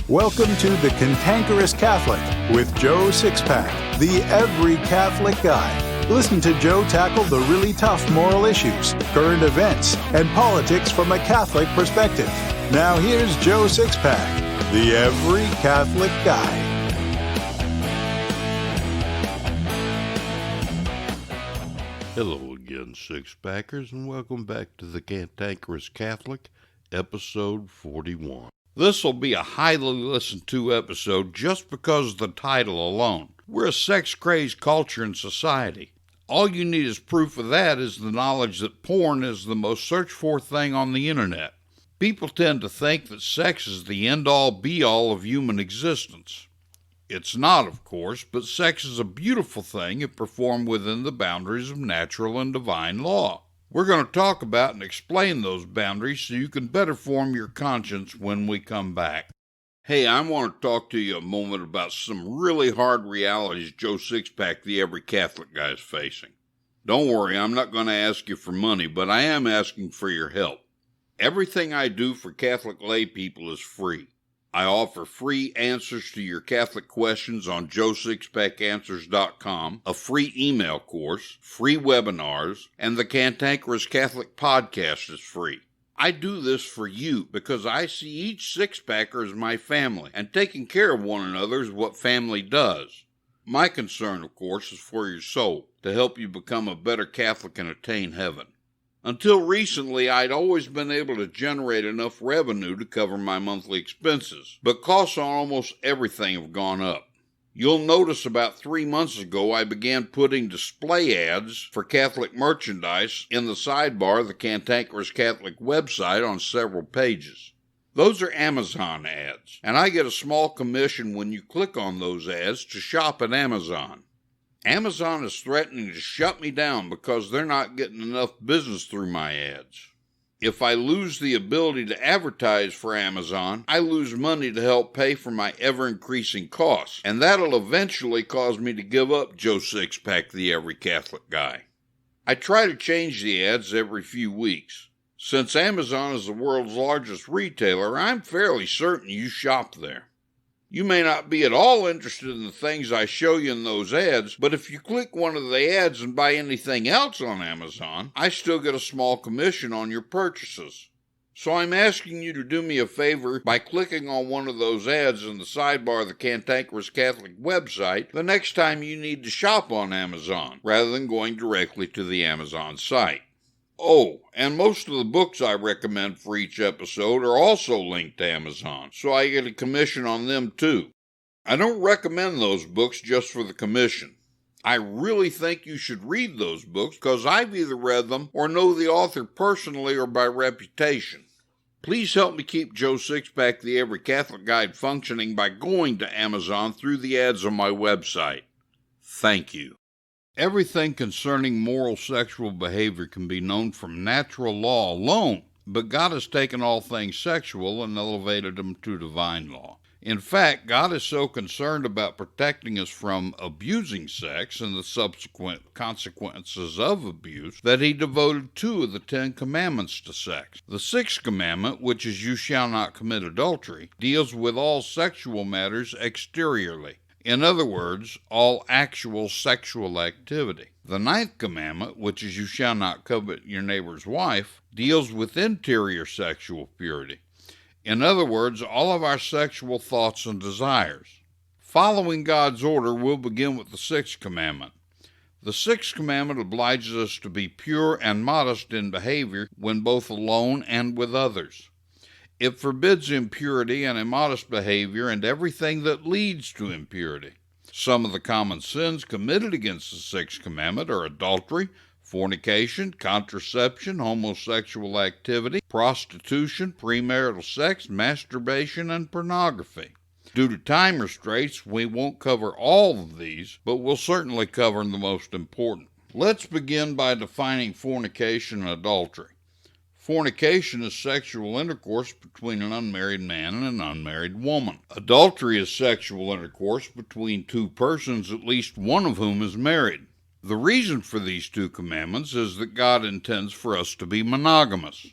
Welcome to the Cantankerous Catholic with Joe Sixpack, the every Catholic guy. Listen to Joe tackle the really tough moral issues, current events, and politics from a Catholic perspective. Now here's Joe Sixpack, the every Catholic guy. Hello again, Sixpackers, and welcome back to the Cantankerous Catholic, episode 41. This will be a highly listened to episode just because of the title alone. We're a sex-crazed culture and society. All you need as proof of that is the knowledge that porn is the most searched-for thing on the internet. People tend to think that sex is the end-all, be-all of human existence. It's not, of course, but sex is a beautiful thing if performed within the boundaries of natural and divine law. We're going to talk about and explain those boundaries so you can better form your conscience when we come back. Hey, I want to talk to you a moment about some really hard realities Joe Sixpack, the every Catholic guy, is facing. Don't worry, I'm not going to ask you for money, but I am asking for your help. Everything I do for Catholic lay people is free. I offer free answers to your Catholic questions on joesixpackanswers.com, a free email course, free webinars, and the Cantankerous Catholic podcast is free. I do this for you because I see each six-packer as my family, and taking care of one another is what family does. My concern, of course, is for your soul, to help you become a better Catholic and attain heaven. Until recently, I'd always been able to generate enough revenue to cover my monthly expenses, but costs on almost everything have gone up. You'll notice about 3 months ago I began putting display ads for Catholic merchandise in the sidebar of the Cantankerous Catholic website on several pages. Those are Amazon ads, and I get a small commission when you click on those ads to shop at Amazon. Amazon is threatening to shut me down because they're not getting enough business through my ads. If I lose the ability to advertise for Amazon, I lose money to help pay for my ever-increasing costs, and that'll eventually cause me to give up Joe Sixpack, the every Catholic guy. I try to change the ads every few weeks. Since Amazon is the world's largest retailer, I'm fairly certain you shop there. You may not be at all interested in the things I show you in those ads, but if you click one of the ads and buy anything else on Amazon, I still get a small commission on your purchases. So I'm asking you to do me a favor by clicking on one of those ads in the sidebar of the Cantankerous Catholic website the next time you need to shop on Amazon, rather than going directly to the Amazon site. Oh, and most of the books I recommend for each episode are also linked to Amazon, so I get a commission on them too. I don't recommend those books just for the commission. I really think you should read those books because I've either read them or know the author personally or by reputation. Please help me keep Joe Sixpack, the Every Catholic Guide, functioning by going to Amazon through the ads on my website. Thank you. Everything concerning moral sexual behavior can be known from natural law alone, but God has taken all things sexual and elevated them to divine law. In fact, God is so concerned about protecting us from abusing sex and the subsequent consequences of abuse that he devoted 2 of the 10 commandments to sex. The 6th commandment, which is you shall not commit adultery, deals with all sexual matters exteriorly. In other words, all actual sexual activity. The 9th commandment, which is you shall not covet your neighbor's wife, deals with interior sexual purity. In other words, all of our sexual thoughts and desires. Following God's order, we'll begin with the 6th commandment. The 6th commandment obliges us to be pure and modest in behavior when both alone and with others. It forbids impurity and immodest behavior and everything that leads to impurity. Some of the common sins committed against the 6th commandment are adultery, fornication, contraception, homosexual activity, prostitution, premarital sex, masturbation, and pornography. Due to time restraints, we won't cover all of these, but we'll certainly cover the most important. Let's begin by defining fornication and adultery. Fornication is sexual intercourse between an unmarried man and an unmarried woman. Adultery is sexual intercourse between 2 persons, at least one of whom is married. The reason for these 2 commandments is that God intends for us to be monogamous.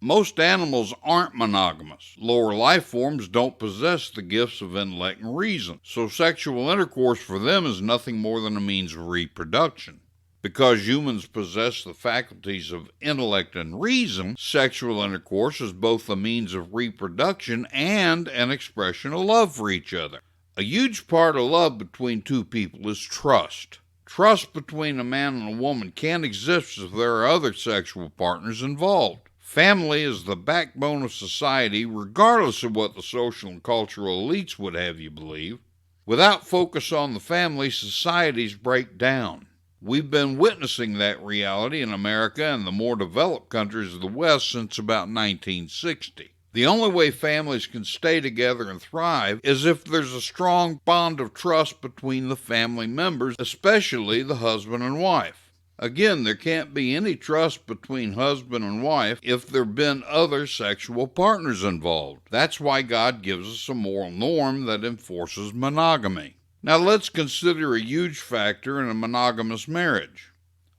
Most animals aren't monogamous. Lower life forms don't possess the gifts of intellect and reason, so sexual intercourse for them is nothing more than a means of reproduction. Because humans possess the faculties of intellect and reason, sexual intercourse is both a means of reproduction and an expression of love for each other. A huge part of love between two people is trust. Trust between a man and a woman can't exist if there are other sexual partners involved. Family is the backbone of society, regardless of what the social and cultural elites would have you believe. Without focus on the family, societies break down. We've been witnessing that reality in America and the more developed countries of the West since about 1960. The only way families can stay together and thrive is if there's a strong bond of trust between the family members, especially the husband and wife. Again, there can't be any trust between husband and wife if there have been other sexual partners involved. That's why God gives us a moral norm that enforces monogamy. Now let's consider a huge factor in a monogamous marriage.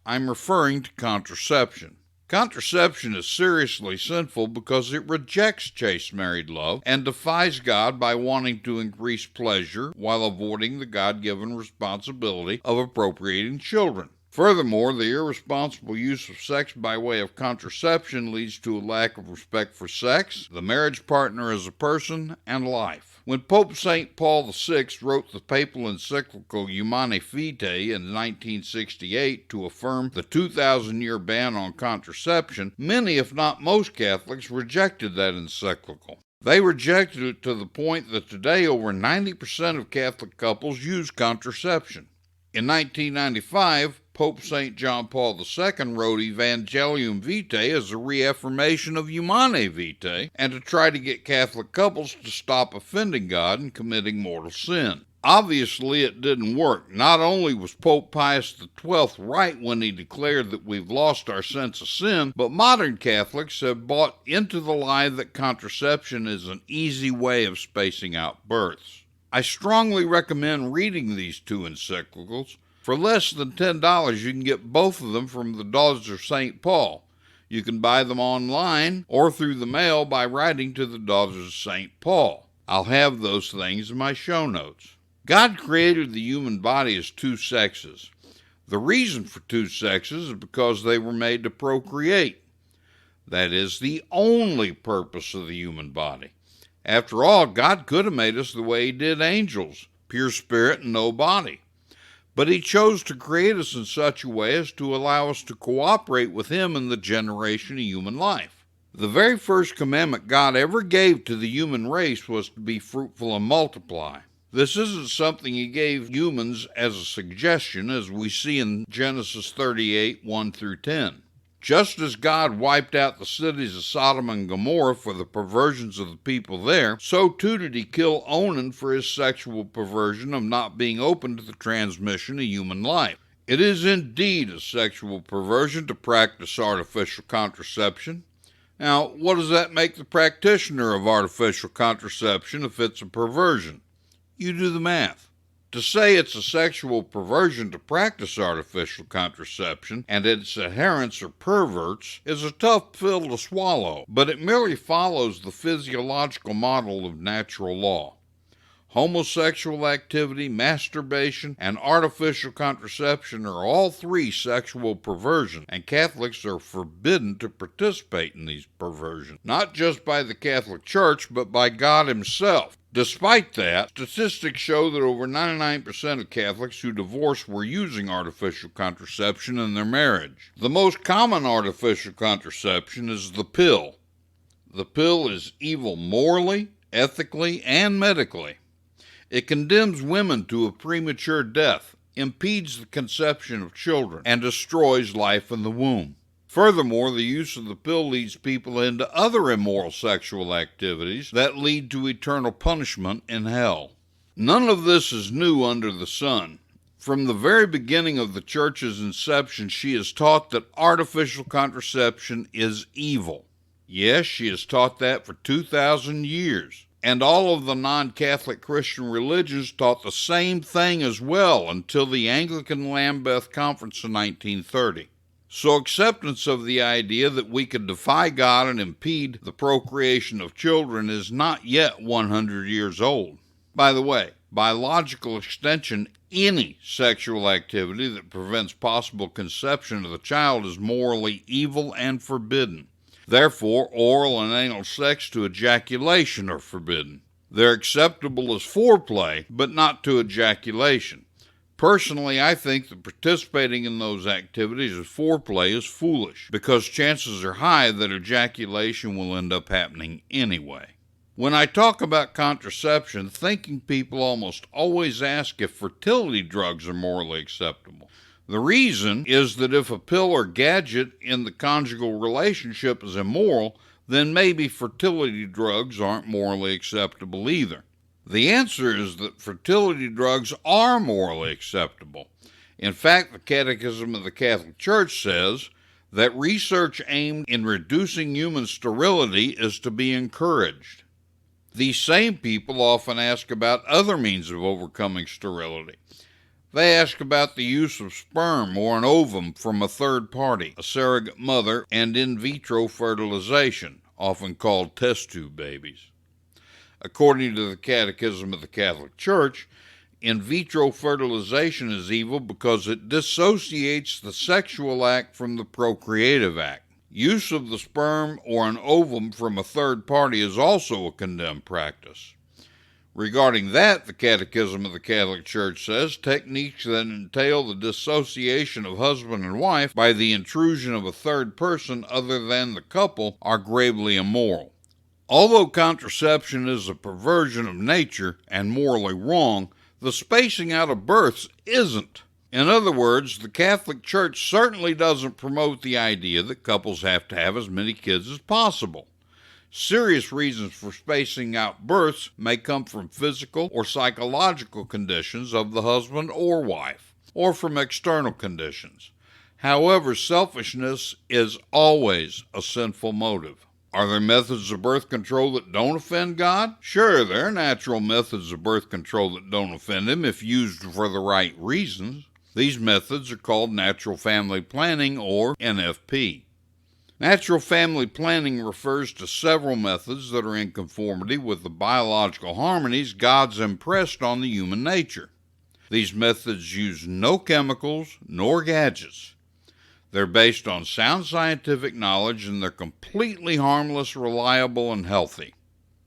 I'm referring to contraception. Contraception is seriously sinful because it rejects chaste married love and defies God by wanting to increase pleasure while avoiding the God-given responsibility of appropriating children. Furthermore, the irresponsible use of sex by way of contraception leads to a lack of respect for sex, the marriage partner as a person, and life. When Pope St. Paul VI wrote the papal encyclical Humanae Vitae in 1968 to affirm the 2,000-year ban on contraception, many, if not most, Catholics rejected that encyclical. They rejected it to the point that today over 90% of Catholic couples use contraception. In 1995, Pope St. John Paul II wrote Evangelium Vitae as a reaffirmation of Humanae Vitae and to try to get Catholic couples to stop offending God and committing mortal sin. Obviously, it didn't work. Not only was Pope Pius XII right when he declared that we've lost our sense of sin, but modern Catholics have bought into the lie that contraception is an easy way of spacing out births. I strongly recommend reading these two encyclicals. For less than $10, you can get both of them from the Daughters of St. Paul. You can buy them online or through the mail by writing to the Daughters of St. Paul. I'll have those things in my show notes. God created the human body as two sexes. The reason for two sexes is because they were made to procreate. That is the only purpose of the human body. After all, God could have made us the way He did angels, pure spirit and no body. But He chose to create us in such a way as to allow us to cooperate with Him in the generation of human life. The very first commandment God ever gave to the human race was to be fruitful and multiply. This isn't something He gave humans as a suggestion, as we see in Genesis 38, 1 through 10. Just as God wiped out the cities of Sodom and Gomorrah for the perversions of the people there, so too did He kill Onan for his sexual perversion of not being open to the transmission of human life. It is indeed a sexual perversion to practice artificial contraception. Now, what does that make the practitioner of artificial contraception if it's a perversion? You do the math. To say it's a sexual perversion to practice artificial contraception and its adherents are perverts is a tough pill to swallow, but it merely follows the physiological model of natural law. Homosexual activity, masturbation, and artificial contraception are all three sexual perversions, and Catholics are forbidden to participate in these perversions, not just by the Catholic Church, but by God Himself. Despite that, statistics show that over 99% of Catholics who divorce were using artificial contraception in their marriage. The most common artificial contraception is the pill. The pill is evil morally, ethically, and medically. It condemns women to a premature death, impedes the conception of children, and destroys life in the womb. Furthermore, the use of the pill leads people into other immoral sexual activities that lead to eternal punishment in hell. None of this is new under the sun. From the very beginning of the Church's inception, she has taught that artificial contraception is evil. Yes, she has taught that for 2,000 years. And all of the non-Catholic Christian religions taught the same thing as well until the Anglican Lambeth Conference in 1930. So acceptance of the idea that we could defy God and impede the procreation of children is not yet 100 years old. By the way, by logical extension, any sexual activity that prevents possible conception of the child is morally evil and forbidden. Therefore, oral and anal sex to ejaculation are forbidden. They're acceptable as foreplay, but not to ejaculation. Personally, I think that participating in those activities as foreplay is foolish, because chances are high that ejaculation will end up happening anyway. When I talk about contraception, thinking people almost always ask if fertility drugs are morally acceptable. The reason is that if a pill or gadget in the conjugal relationship is immoral, then maybe fertility drugs aren't morally acceptable either. The answer is that fertility drugs are morally acceptable. In fact, the Catechism of the Catholic Church says that research aimed in reducing human sterility is to be encouraged. These same people often ask about other means of overcoming sterility. They ask about the use of sperm or an ovum from a third party, a surrogate mother, and in vitro fertilization, often called test tube babies. According to the Catechism of the Catholic Church, in vitro fertilization is evil because it dissociates the sexual act from the procreative act. Use of the sperm or an ovum from a third party is also a condemned practice. Regarding that, the Catechism of the Catholic Church says techniques that entail the dissociation of husband and wife by the intrusion of a third person other than the couple are gravely immoral. Although contraception is a perversion of nature and morally wrong, the spacing out of births isn't. In other words, the Catholic Church certainly doesn't promote the idea that couples have to have as many kids as possible. Serious reasons for spacing out births may come from physical or psychological conditions of the husband or wife, or from external conditions. However, selfishness is always a sinful motive. Are there methods of birth control that don't offend God? Sure, there are natural methods of birth control that don't offend Him if used for the right reasons. These methods are called natural family planning, or NFP. Natural family planning refers to several methods that are in conformity with the biological harmonies God's impressed on the human nature. These methods use no chemicals nor gadgets. They're based on sound scientific knowledge, and they're completely harmless, reliable, and healthy.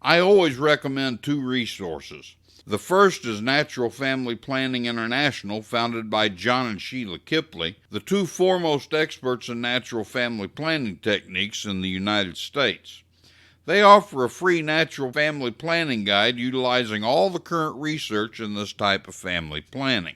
I always recommend two resources. The first is Natural Family Planning International, founded by John and Sheila Kipley, the two foremost experts in natural family planning techniques in the United States. They offer a free natural family planning guide utilizing all the current research in this type of family planning.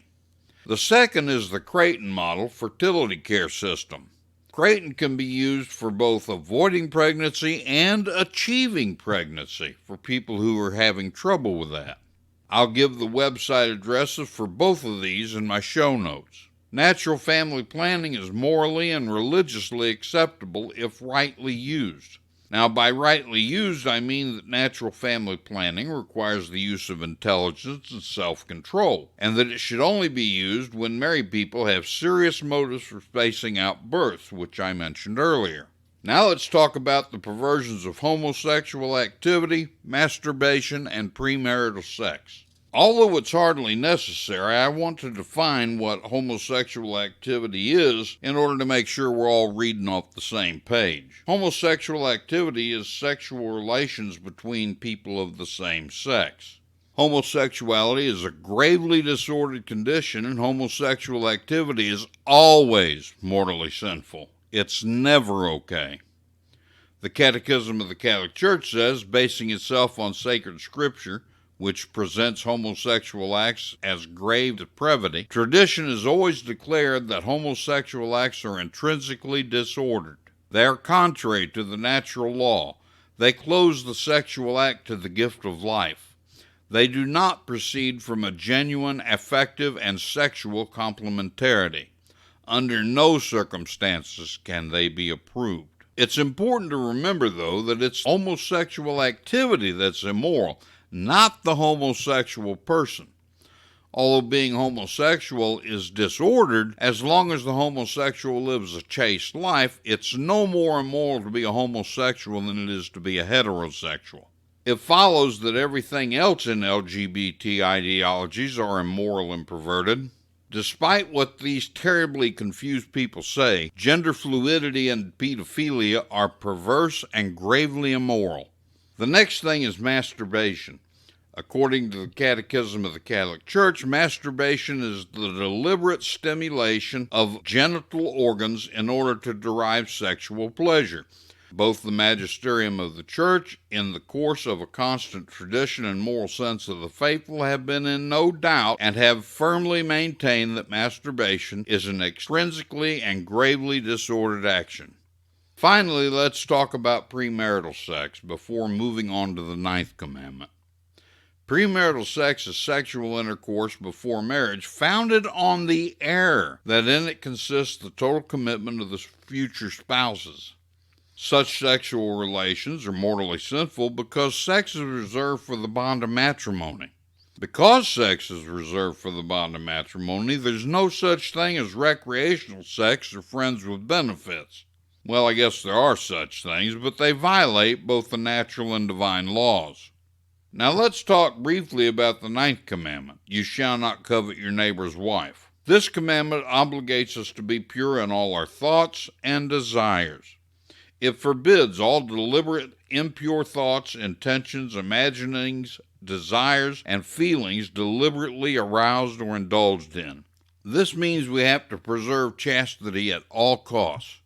The second is the Creighton model fertility care system. Creighton can be used for both avoiding pregnancy and achieving pregnancy for people who are having trouble with that. I'll give the website addresses for both of these in my show notes. Natural family planning is morally and religiously acceptable if rightly used. Now, by rightly used, I mean that natural family planning requires the use of intelligence and self-control, and that it should only be used when married people have serious motives for spacing out births, which I mentioned earlier. Now let's talk about the perversions of homosexual activity, masturbation, and premarital sex. Although it's hardly necessary, I want to define what homosexual activity is in order to make sure we're all reading off the same page. Homosexual activity is sexual relations between people of the same sex. Homosexuality is a gravely disordered condition, and homosexual activity is always mortally sinful. It's never okay. The Catechism of the Catholic Church says, basing itself on sacred scripture, which presents homosexual acts as grave depravity, tradition has always declared that homosexual acts are intrinsically disordered. They are contrary to the natural law. They close the sexual act to the gift of life. They do not proceed from a genuine affective and sexual complementarity. Under no circumstances can they be approved. It's important to remember, though, that it's homosexual activity that's immoral, not the homosexual person. although being homosexual is disordered, as long as the homosexual lives a chaste life, it's no more immoral to be a homosexual than it is to be a heterosexual. It follows that everything else in LGBT ideologies are immoral and perverted. Despite what these terribly confused people say, gender fluidity and pedophilia are perverse and gravely immoral. The next thing is masturbation. According to the Catechism of the Catholic Church, masturbation is the deliberate stimulation of genital organs in order to derive sexual pleasure. Both the magisterium of the Church, in the course of a constant tradition and moral sense of the faithful, have been in no doubt and have firmly maintained that masturbation is an extrinsically and gravely disordered action. Finally, let's talk about premarital sex before moving on to the 9th commandment. Premarital sex is sexual intercourse before marriage founded on the error that in it consists the total commitment of the future spouses. Such sexual relations are mortally sinful because sex is reserved for the bond of matrimony. Because sex is reserved for the bond of matrimony, there's no such thing as recreational sex or friends with benefits. Well, I guess there are such things, but they violate both the natural and divine laws. Now let's talk briefly about the 9th commandment, you shall not covet your neighbor's wife. This commandment obligates us to be pure in all our thoughts and desires. It forbids all deliberate, impure thoughts, intentions, imaginings, desires, and feelings deliberately aroused or indulged in. This means we have to preserve chastity at all costs.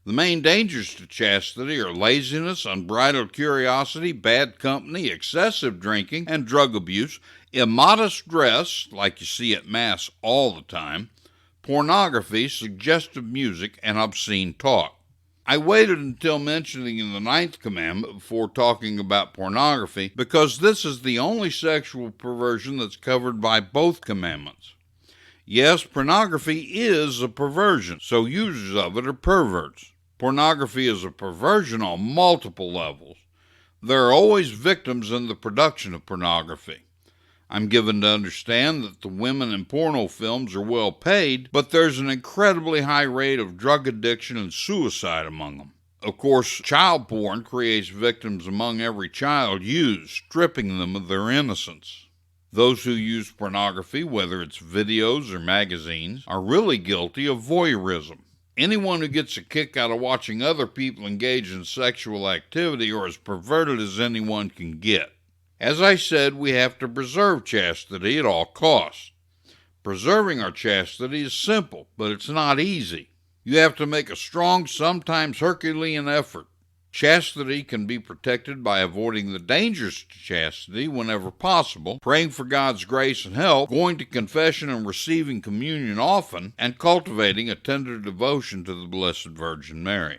The main dangers to chastity are laziness, unbridled curiosity, bad company, excessive drinking and drug abuse, immodest dress, like you see at Mass all the time, pornography, suggestive music, and obscene talk. I waited until mentioning the 9th commandment before talking about pornography because this is the only sexual perversion that's covered by both commandments. Yes, pornography is a perversion, so users of it are perverts. Pornography is a perversion on multiple levels. There are always victims in the production of pornography. I'm given to understand that the women in porno films are well paid, but there's an incredibly high rate of drug addiction and suicide among them. Of course, child porn creates victims among every child used, stripping them of their innocence. Those who use pornography, whether it's videos or magazines, are really guilty of voyeurism. Anyone who gets a kick out of watching other people engage in sexual activity are as perverted as anyone can get. As I said, we have to preserve chastity at all costs. Preserving our chastity is simple, but it's not easy. You have to make a strong, sometimes Herculean effort. Chastity can be protected by avoiding the dangers to chastity whenever possible, praying for God's grace and help, going to confession and receiving communion often, and cultivating a tender devotion to the Blessed Virgin Mary.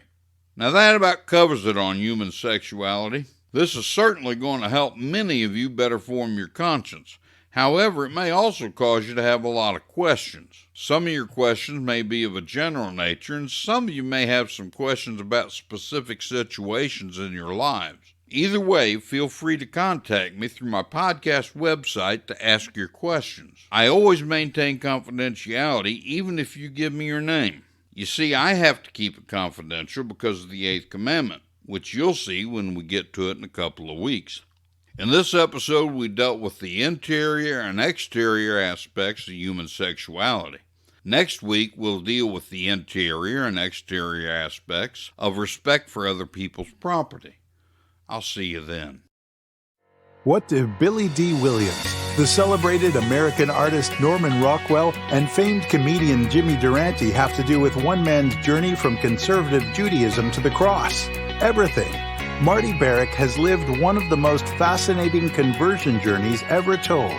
Now that about covers it on human sexuality. This is certainly going to help many of you better form your conscience. However, it may also cause you to have a lot of questions. Some of your questions may be of a general nature, and some of you may have some questions about specific situations in your lives. Either way, feel free to contact me through my podcast website to ask your questions. I always maintain confidentiality, even if you give me your name. You see, I have to keep it confidential because of the 8th commandment, which you'll see when we get to it in a couple of weeks. In this episode, we dealt with the interior and exterior aspects of human sexuality. Next week, we'll deal with the interior and exterior aspects of respect for other people's property. I'll see you then. What do Billy D. Williams, the celebrated American artist Norman Rockwell, and famed comedian Jimmy Durante have to do with one man's journey from conservative Judaism to the cross? Everything. Marty Barrick has lived one of the most fascinating conversion journeys ever told.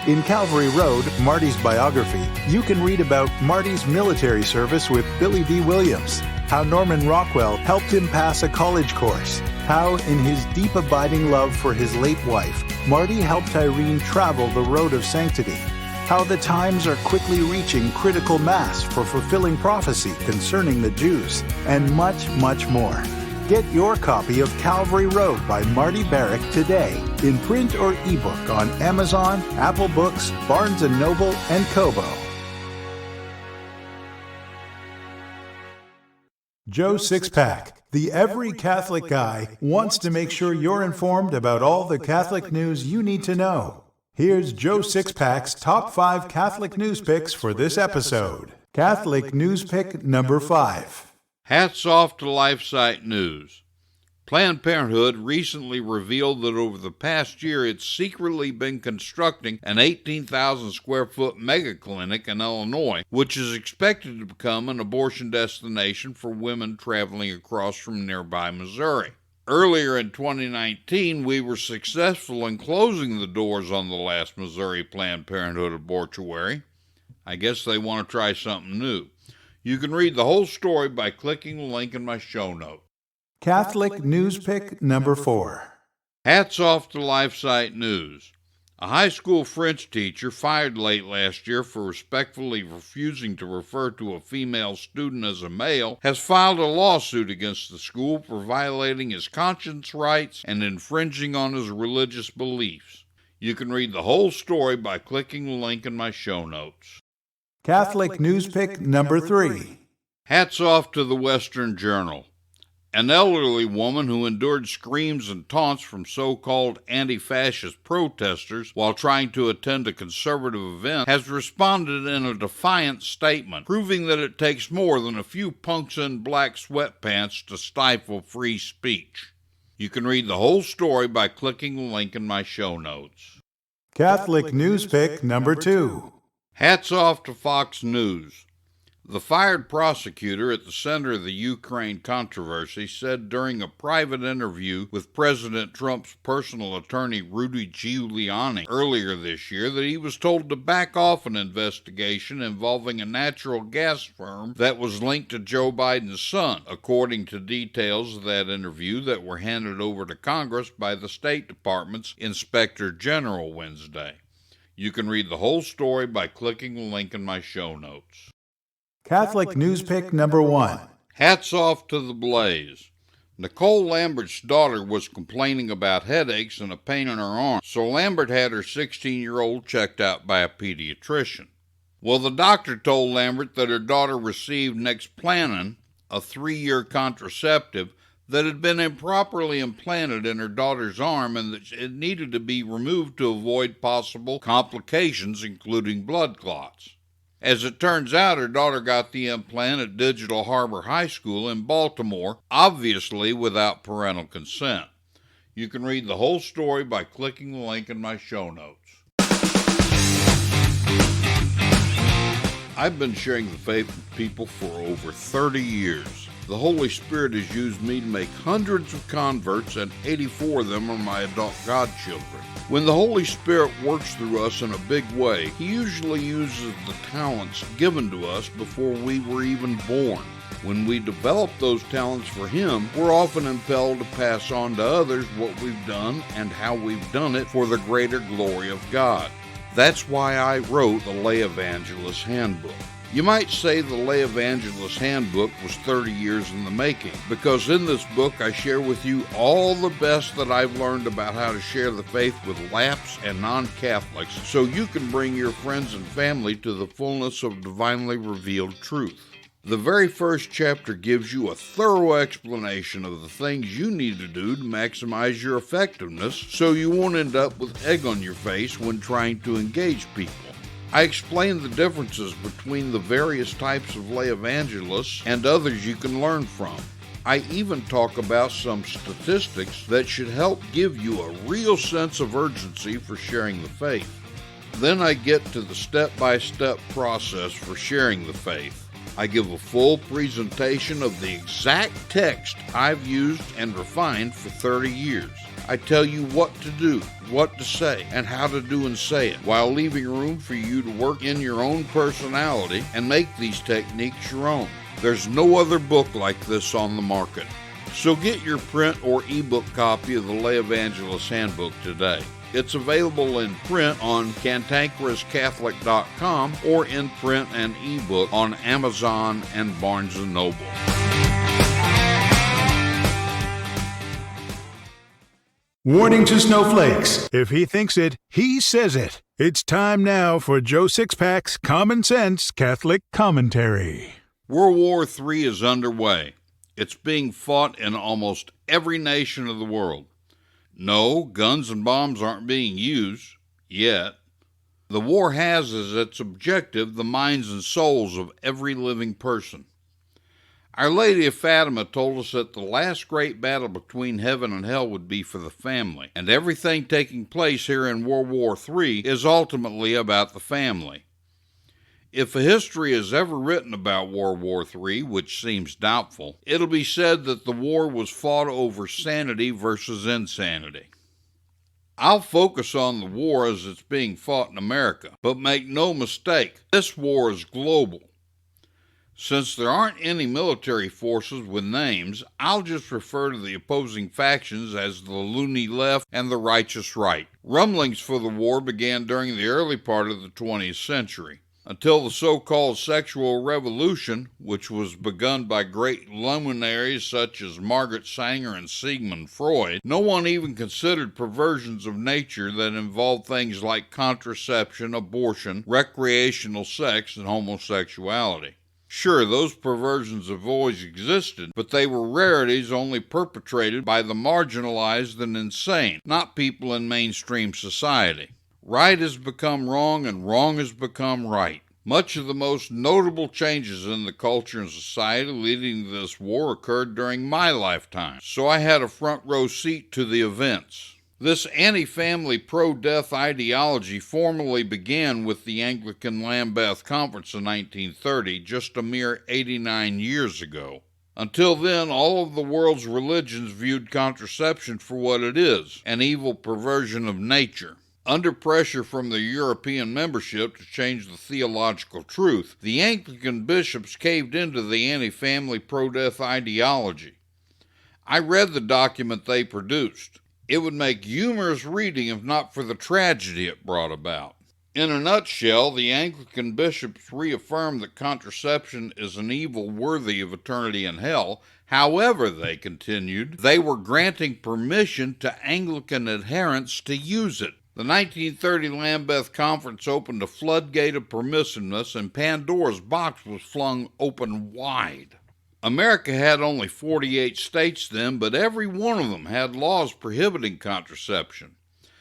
In Calvary Road, Marty's biography, you can read about Marty's military service with Billy D. Williams, how Norman Rockwell helped him pass a college course, how, in his deep abiding love for his late wife, Marty helped Irene travel the road of sanctity, how the times are quickly reaching critical mass for fulfilling prophecy concerning the Jews, and much, much more. Get your copy of Calvary Road by Marty Barrick today, in print or ebook on Amazon, Apple Books, Barnes & Noble, and Kobo. Joe Sixpack, the Every Catholic Guy, wants to make sure you're informed about all the Catholic news you need to know. Here's Joe Sixpack's top 5 Catholic news picks for this episode. Catholic news pick number 5. Hats off to LifeSite News. Planned Parenthood recently revealed that over the past year it's secretly been constructing an 18,000 square foot mega clinic in Illinois, which is expected to become an abortion destination for women traveling across from nearby Missouri. Earlier in 2019, we were successful in closing the doors on the last Missouri Planned Parenthood abortuary. I guess they want to try something new. You can read the whole story by clicking the link in my show notes. Catholic news pick number 4. Hats off to LifeSite News. A high school French teacher fired late last year for respectfully refusing to refer to a female student as a male has filed a lawsuit against the school for violating his conscience rights and infringing on his religious beliefs. You can read the whole story by clicking the link in my show notes. Catholic news pick number 3. Hats off to the Western Journal. An elderly woman who endured screams and taunts from so-called anti-fascist protesters while trying to attend a conservative event has responded in a defiant statement, proving that it takes more than a few punks in black sweatpants to stifle free speech. You can read the whole story by clicking the link in my show notes. Catholic news pick number 2. Hats off to Fox News. The fired prosecutor at the center of the Ukraine controversy said during a private interview with President Trump's personal attorney Rudy Giuliani earlier this year that he was told to back off an investigation involving a natural gas firm that was linked to Joe Biden's son, according to details of that interview that were handed over to Congress by the State Department's Inspector General Wednesday. You can read the whole story by clicking the link in my show notes. Catholic news pick number 1. Hats off to the Blaze. Nicole Lambert's daughter was complaining about headaches and a pain in her arm, so Lambert had her 16-year-old checked out by a pediatrician. Well, the doctor told Lambert that her daughter received Nexplanon, a 3-year contraceptive, that had been improperly implanted in her daughter's arm and that it needed to be removed to avoid possible complications, including blood clots. As it turns out, her daughter got the implant at Digital Harbor High School in Baltimore, obviously without parental consent. You can read the whole story by clicking the link in my show notes. I've been sharing the faith with people for over 30 years. The Holy Spirit has used me to make hundreds of converts, and 84 of them are my adult godchildren. When the Holy Spirit works through us in a big way, He usually uses the talents given to us before we were even born. When we develop those talents for Him, we're often impelled to pass on to others what we've done and how we've done it for the greater glory of God. That's why I wrote the Lay Evangelist Handbook. You might say the Lay Evangelist Handbook was 30 years in the making, because in this book I share with you all the best that I've learned about how to share the faith with lapsed and non-Catholics, so you can bring your friends and family to the fullness of divinely revealed truth. The very first chapter gives you a thorough explanation of the things you need to do to maximize your effectiveness so you won't end up with egg on your face when trying to engage people. I explain the differences between the various types of lay evangelists and others you can learn from. I even talk about some statistics that should help give you a real sense of urgency for sharing the faith. Then I get to the step-by-step process for sharing the faith. I give a full presentation of the exact text I've used and refined for 30 years. I tell you what to do, what to say, and how to do and say it, while leaving room for you to work in your own personality and make these techniques your own. There's no other book like this on the market. So get your print or ebook copy of the Lay Evangelist Handbook today. It's available in print on CantankerousCatholic.com or in print and ebook on Amazon and Barnes & Noble. Warning to snowflakes. If he thinks it, he says it. It's time now for Joe Sixpack's Common Sense Catholic Commentary. World War III is underway. It's being fought in almost every nation of the world. No, guns and bombs aren't being used, yet. The war has as its objective the minds and souls of every living person. Our Lady of Fatima told us that the last great battle between heaven and hell would be for the family, and everything taking place here in World War III is ultimately about the family. If a history is ever written about World War III, which seems doubtful, it'll be said that the war was fought over sanity versus insanity. I'll focus on the war as it's being fought in America, but make no mistake, this war is global. Since there aren't any military forces with names, I'll just refer to the opposing factions as the loony left and the righteous right. Rumblings for the war began during the early part of the 20th century. Until the so-called sexual revolution, which was begun by great luminaries such as Margaret Sanger and Sigmund Freud, no one even considered perversions of nature that involved things like contraception, abortion, recreational sex, and homosexuality. Sure, those perversions have always existed, but they were rarities only perpetrated by the marginalized and insane, not people in mainstream society. Right has become wrong and wrong has become right. Much of the most notable changes in the culture and society leading to this war occurred during my lifetime, so I had a front row seat to the events. This anti-family pro-death ideology formally began with the Anglican Lambeth Conference in 1930, just a mere 89 years ago. Until then, all of the world's religions viewed contraception for what it is, an evil perversion of nature. Under pressure from the European membership to change the theological truth, the Anglican bishops caved into the anti-family pro-death ideology. I read the document they produced. It would make humorous reading if not for the tragedy it brought about. In a nutshell, the Anglican bishops reaffirmed that contraception is an evil worthy of eternity in hell. However, they continued, they were granting permission to Anglican adherents to use it. The 1930 Lambeth Conference opened a floodgate of permissiveness, and Pandora's box was flung open wide. America had only 48 states then, but every one of them had laws prohibiting contraception.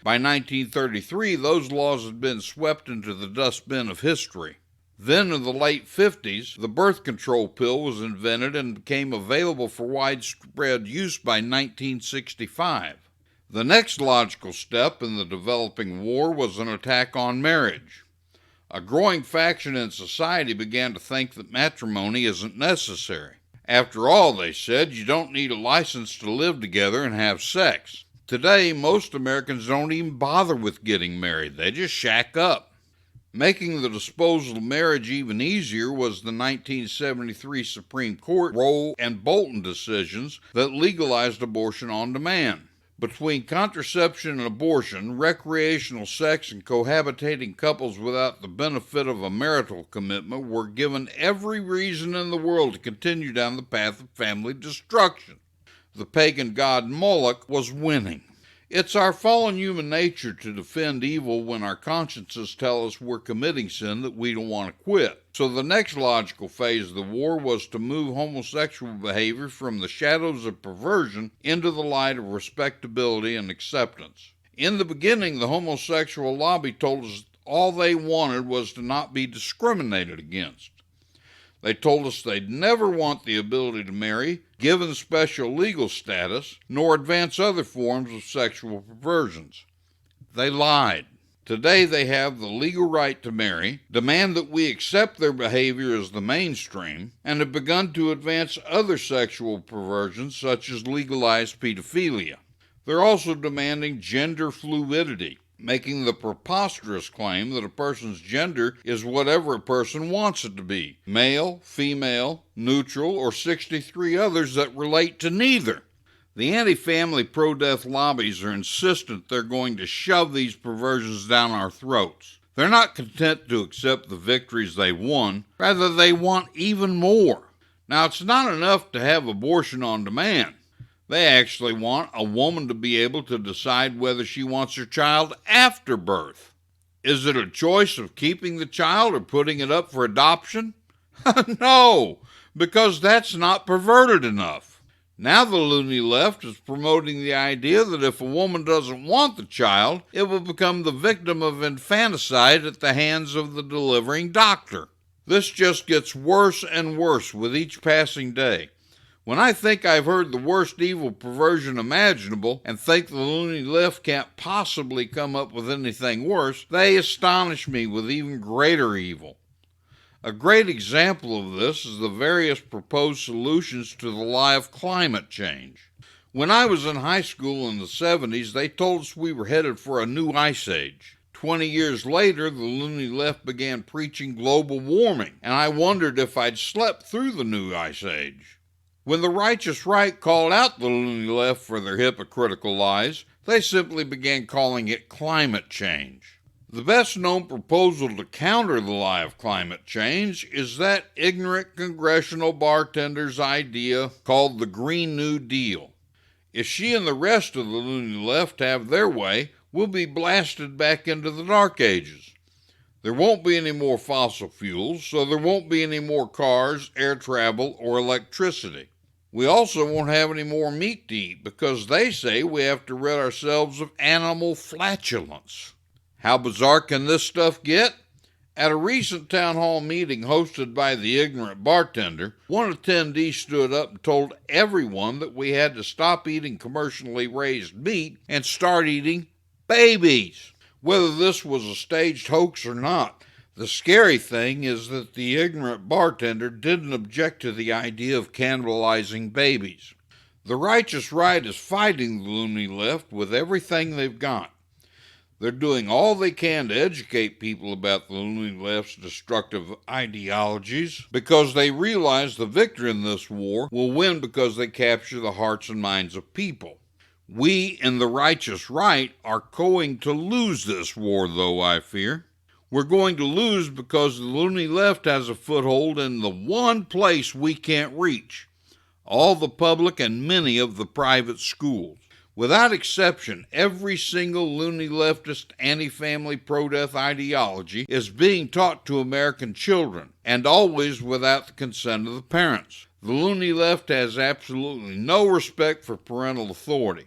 By 1933, those laws had been swept into the dustbin of history. Then, in the late 50s, the birth control pill was invented and became available for widespread use by 1965. The next logical step in the developing war was an attack on marriage. A growing faction in society began to think that matrimony isn't necessary. After all, they said, you don't need a license to live together and have sex. Today, most Americans don't even bother with getting married. They just shack up. Making the disposal of marriage even easier was the 1973 Supreme Court Roe and Bolton decisions that legalized abortion on demand. Between contraception and abortion, recreational sex and cohabitating couples without the benefit of a marital commitment were given every reason in the world to continue down the path of family destruction. The pagan god Moloch was winning. It's our fallen human nature to defend evil when our consciences tell us we're committing sin that we don't want to quit. So the next logical phase of the war was to move homosexual behavior from the shadows of perversion into the light of respectability and acceptance. In the beginning, the homosexual lobby told us all they wanted was to not be discriminated against. They told us they'd never want the ability to marry, given special legal status, nor advance other forms of sexual perversions. They lied. Today they have the legal right to marry, demand that we accept their behavior as the mainstream, and have begun to advance other sexual perversions such as legalized pedophilia. They're also demanding gender fluidity, making the preposterous claim that a person's gender is whatever a person wants it to be, male, female, neutral, or 63 others that relate to neither. The anti-family pro-death lobbies are insistent they're going to shove these perversions down our throats. They're not content to accept the victories they won, rather they want even more. Now, it's not enough to have abortion on demand. They actually want a woman to be able to decide whether she wants her child after birth. Is it a choice of keeping the child or putting it up for adoption? No, because that's not perverted enough. Now the loony left is promoting the idea that if a woman doesn't want the child, it will become the victim of infanticide at the hands of the delivering doctor. This just gets worse and worse with each passing day. When I think I've heard the worst evil perversion imaginable and think the loony left can't possibly come up with anything worse, they astonish me with even greater evil. A great example of this is the various proposed solutions to the lie of climate change. When I was in high school in the 70s, they told us we were headed for a new ice age. 20 years later, the loony left began preaching global warming, and I wondered if I'd slept through the new ice age. When the righteous right called out the loony left for their hypocritical lies, they simply began calling it climate change. The best-known proposal to counter the lie of climate change is that ignorant congressional bartender's idea called the Green New Deal. If she and the rest of the loony left have their way, we'll be blasted back into the Dark Ages. There won't be any more fossil fuels, so there won't be any more cars, air travel, or electricity. We also won't have any more meat to eat because they say we have to rid ourselves of animal flatulence. How bizarre can this stuff get? At a recent town hall meeting hosted by the ignorant bartender, one attendee stood up and told everyone that we had to stop eating commercially raised meat and start eating babies. Whether this was a staged hoax or not, the scary thing is that the ignorant bartender didn't object to the idea of cannibalizing babies. The righteous right is fighting the loony left with everything they've got. They're doing all they can to educate people about the loony left's destructive ideologies because they realize the victor in this war will win because they capture the hearts and minds of people. We in the righteous right are going to lose this war, though, I fear. We're going to lose because the loony left has a foothold in the one place we can't reach, all the public and many of the private schools. Without exception, every single loony leftist anti-family pro-death ideology is being taught to American children, and always without the consent of the parents. The loony left has absolutely no respect for parental authority.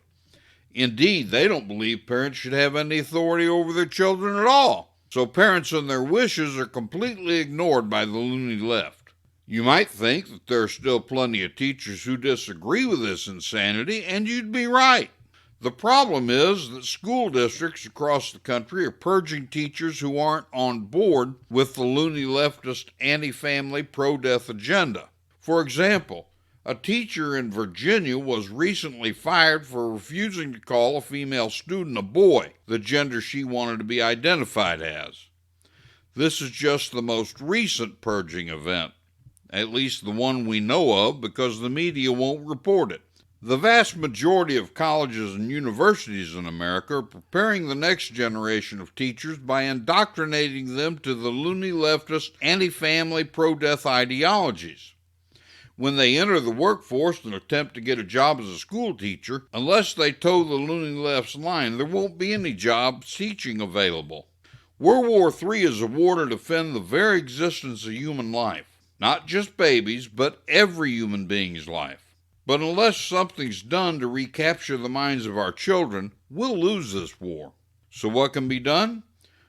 Indeed, they don't believe parents should have any authority over their children at all. So parents and their wishes are completely ignored by the loony left. You might think that there are still plenty of teachers who disagree with this insanity, and you'd be right. The problem is that school districts across the country are purging teachers who aren't on board with the loony leftist anti-family pro-death agenda. For example, a teacher in Virginia was recently fired for refusing to call a female student a boy, the gender she wanted to be identified as. This is just the most recent purging event, at least the one we know of because the media won't report it. The vast majority of colleges and universities in America are preparing the next generation of teachers by indoctrinating them to the loony leftist anti-family pro-death ideologies. When they enter the workforce and attempt to get a job as a school teacher, unless they toe the loony left's line, there won't be any jobs teaching available. World War III is a war to defend the very existence of human life. Not just babies, but every human being's life. But unless something's done to recapture the minds of our children, we'll lose this war. So what can be done?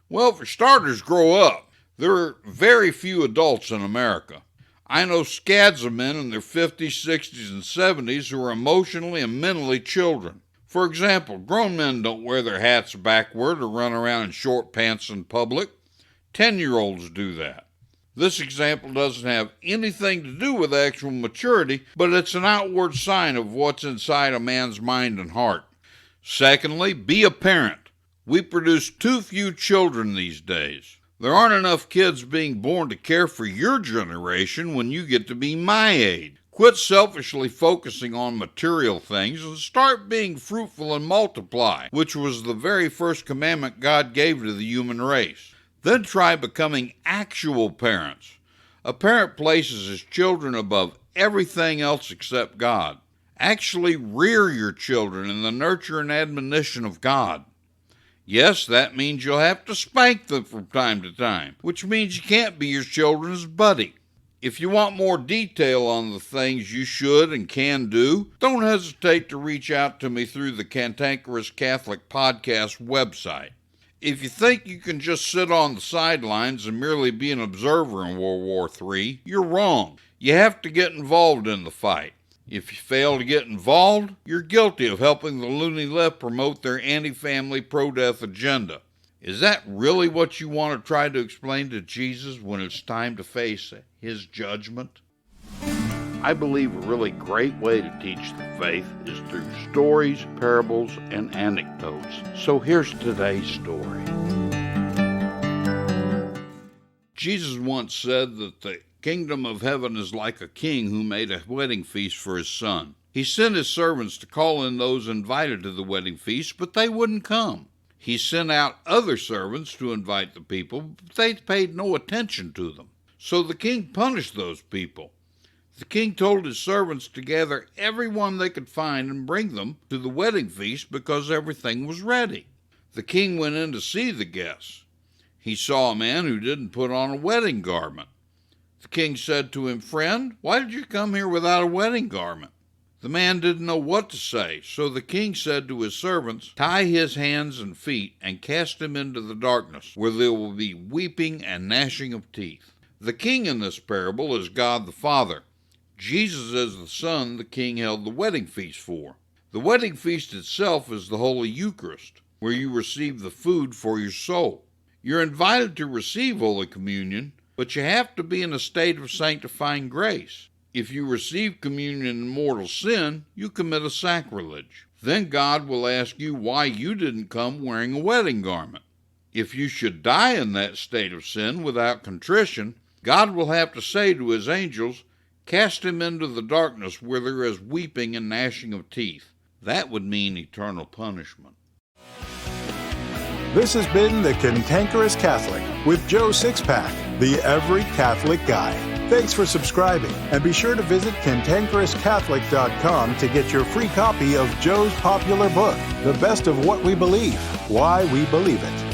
Well, for starters, grow up. There are very few adults in America. I know scads of men in their 50s, 60s, and 70s who are emotionally and mentally children. For example, grown men don't wear their hats backward or run around in short pants in public. 10-year-olds do that. This example doesn't have anything to do with actual maturity, but it's an outward sign of what's inside a man's mind and heart. Secondly, be a parent. We produce too few children these days. There aren't enough kids being born to care for your generation when you get to be my age. Quit selfishly focusing on material things and start being fruitful and multiply, which was the very first commandment God gave to the human race. Then try becoming actual parents. A parent places his children above everything else except God. Actually rear your children in the nurture and admonition of God. Yes, that means you'll have to spank them from time to time, which means you can't be your children's buddy. If you want more detail on the things you should and can do, don't hesitate to reach out to me through the Cantankerous Catholic podcast website. If you think you can just sit on the sidelines and merely be an observer in World War III, you're wrong. You have to get involved in the fight. If you fail to get involved, you're guilty of helping the loony left promote their anti-family, pro-death agenda. Is that really what you want to try to explain to Jesus when it's time to face his judgment? I believe a really great way to teach the faith is through stories, parables, and anecdotes. So here's today's story. Jesus once said that the kingdom of heaven is like a king who made a wedding feast for his son. He sent his servants to call in those invited to the wedding feast, but they wouldn't come. He sent out other servants to invite the people, but they paid no attention to them. So the king punished those people. The king told his servants to gather everyone they could find and bring them to the wedding feast because everything was ready. The king went in to see the guests. He saw a man who didn't put on a wedding garment. The king said to him, "Friend, why did you come here without a wedding garment?" The man didn't know what to say, so the king said to his servants, "Tie his hands and feet and cast him into the darkness, where there will be weeping and gnashing of teeth." The king in this parable is God the Father. Jesus is the Son the king held the wedding feast for. The wedding feast itself is the Holy Eucharist, where you receive the food for your soul. You're invited to receive Holy Communion, but you have to be in a state of sanctifying grace. If you receive communion in mortal sin, you commit a sacrilege. Then God will ask you why you didn't come wearing a wedding garment. If you should die in that state of sin without contrition, God will have to say to his angels, "Cast him into the darkness where there is weeping and gnashing of teeth." That would mean eternal punishment. This has been the Cantankerous Catholic with Joe Sixpack, the Every Catholic Guy. Thanks for subscribing, and be sure to visit CantankerousCatholic.com to get your free copy of Joe's popular book, The Best of What We Believe, Why We Believe It.